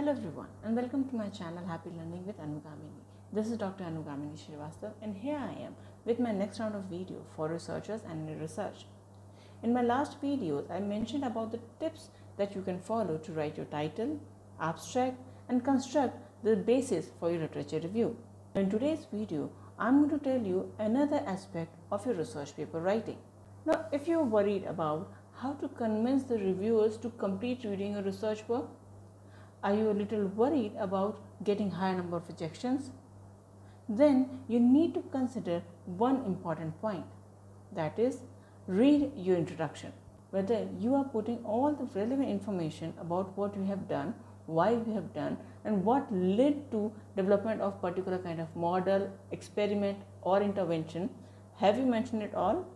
Hello everyone and welcome to my channel Happy Learning with Anugamini. This is Dr. Anugamini Srivastav and here I am with my next round of video for researchers and in research. In my last videos, I mentioned about the tips that you can follow to write your title, abstract and construct the basis for your literature review. In today's video, I'm going to tell you another aspect of your research paper writing. Now, if you're worried about how to convince the reviewers to complete reading your research work, are you a little worried about getting higher number of rejections? Then you need to consider one important point, that is, read your introduction. Whether you are putting all the relevant information about what you have done, why you have done, and what led to development of particular kind of model, experiment or intervention. Have you mentioned it all?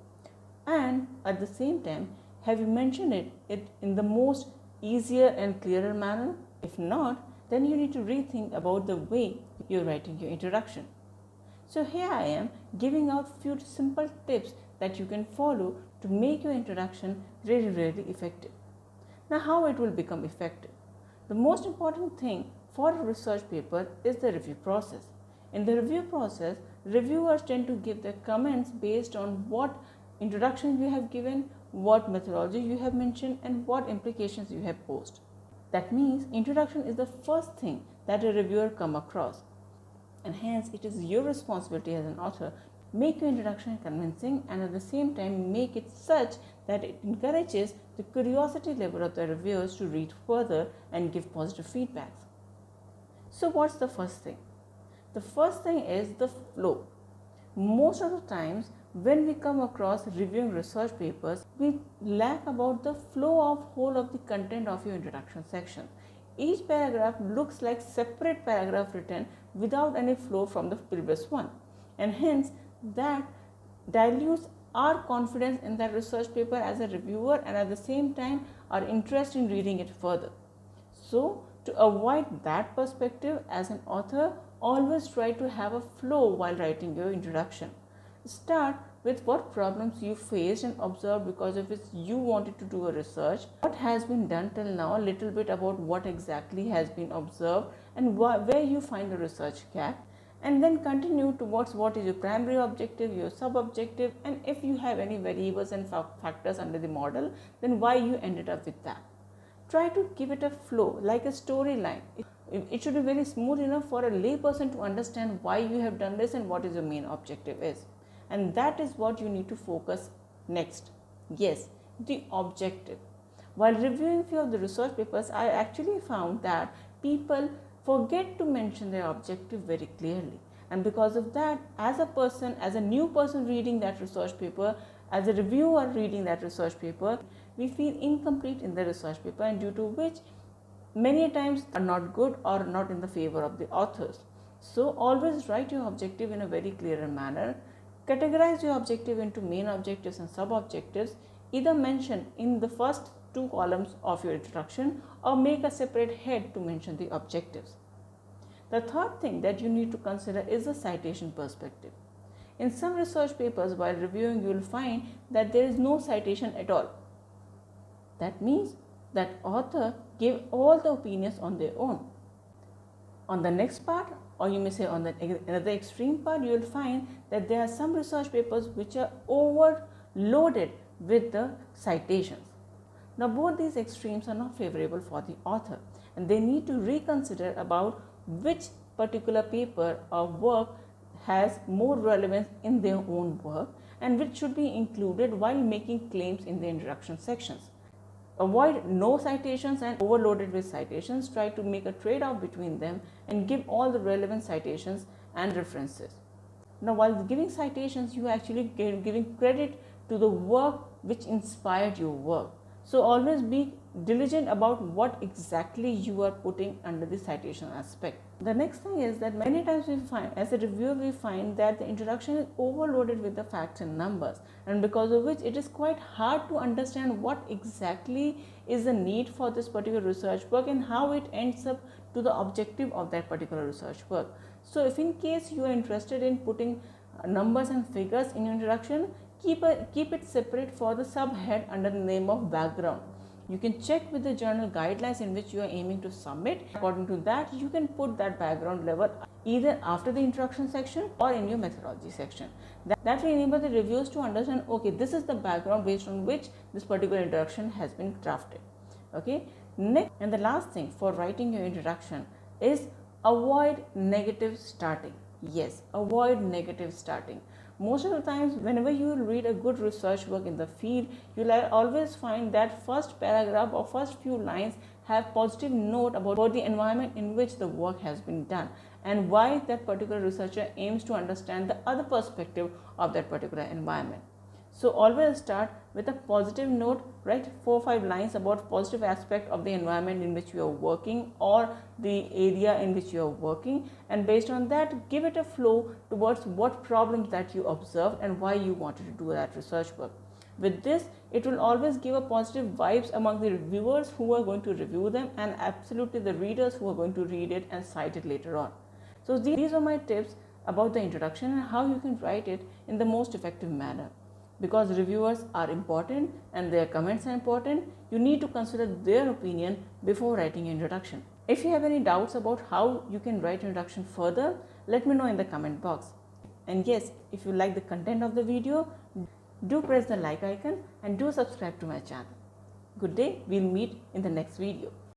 And at the same time, have you mentioned it in the most easier and clearer manner? If not, then you need to rethink about the way you're writing your introduction. So here I am giving out few simple tips that you can follow to make your introduction really effective. Now, how it will become effective? The most important thing for a research paper is the review process. In the review process, reviewers tend to give their comments based on what introduction you have given, what methodology you have mentioned, and what implications you have posed. That means introduction is the first thing that a reviewer come across, and hence it is your responsibility as an author to make your introduction convincing and at the same time make it such that it encourages the curiosity level of the reviewers to read further and give positive feedbacks. So what's the first thing? The first thing is the flow. Most of the times when we come across reviewing research papers, we lack about the flow of whole of the content of your introduction section. Each paragraph looks like separate paragraph written without any flow from the previous one, and hence that dilutes our confidence in that research paper as a reviewer and at the same time our interest in reading it further. So to avoid that perspective as an author, always try to have a flow while writing your introduction. Start with what problems you faced and observed because of which you wanted to do a research, what has been done till now, a little bit about what exactly has been observed and where you find the research gap, and then continue towards what is your primary objective, your sub-objective, and if you have any variables and factors under the model, then why you ended up with that. Try to give it a flow like a storyline. It should be very smooth enough for a lay person to understand why you have done this and what is your main objective is. And that is what you need to focus next. Yes, the objective. While reviewing few of the research papers, I actually found that people forget to mention their objective very clearly. And because of that, as a person, as a new person reading that research paper, as a reviewer reading that research paper, we feel incomplete in the research paper, and due to which many times are not good or not in the favor of the authors. So always write your objective in a very clearer manner. Categorize your objective into main objectives and sub-objectives. Either mention in the first two columns of your introduction or make a separate head to mention the objectives. The third thing that you need to consider is the citation perspective. In some research papers, while reviewing, you will find that there is no citation at all. That means that author gave all the opinions on their own. On the next part, or you may say on the another extreme part, you will find that there are some research papers which are overloaded with the citations. Now both these extremes are not favorable for the author, and they need to reconsider about which particular paper or work has more relevance in their own work and which should be included while making claims in the introduction sections. Avoid no citations and overloaded with citations. Try to make a trade-off between them and give all the relevant citations and references. Now, while giving citations, you actually giving credit to the work which inspired your work. So always be diligent about what exactly you are putting under the citation aspect. The next thing is that many times we find, as a reviewer, we find that the introduction is overloaded with the facts and numbers, and because of which it is quite hard to understand what exactly is the need for this particular research work and how it ends up to the objective of that particular research work. So if in case you are interested in putting numbers and figures in your introduction, keep it separate for the subhead under the name of background. You can check with the journal guidelines in which you are aiming to submit. According to that, you can put that background level either after the introduction section or in your methodology section. That will enable the reviewers to understand, okay, this is the background based on which this particular introduction has been drafted. Okay. Next and the last thing for writing your introduction is avoid negative starting. Yes, avoid negative starting. Most of the times, whenever you read a good research work in the field, you'll always find that first paragraph or first few lines have positive note about the environment in which the work has been done and why that particular researcher aims to understand the other perspective of that particular environment. So always start with a positive note, write 4 or 5 lines about positive aspect of the environment in which you are working or the area in which you are working, and based on that give it a flow towards what problems that you observed and why you wanted to do that research work. With this, it will always give a positive vibes among the reviewers who are going to review them and absolutely the readers who are going to read it and cite it later on. So these are my tips about the introduction and how you can write it in the most effective manner. Because reviewers are important and their comments are important, you need to consider their opinion before writing an introduction. If you have any doubts about how you can write introduction further, let me know in the comment box. And yes, if you like the content of the video, do press the like icon and do subscribe to my channel. Good day, we'll meet in the next video.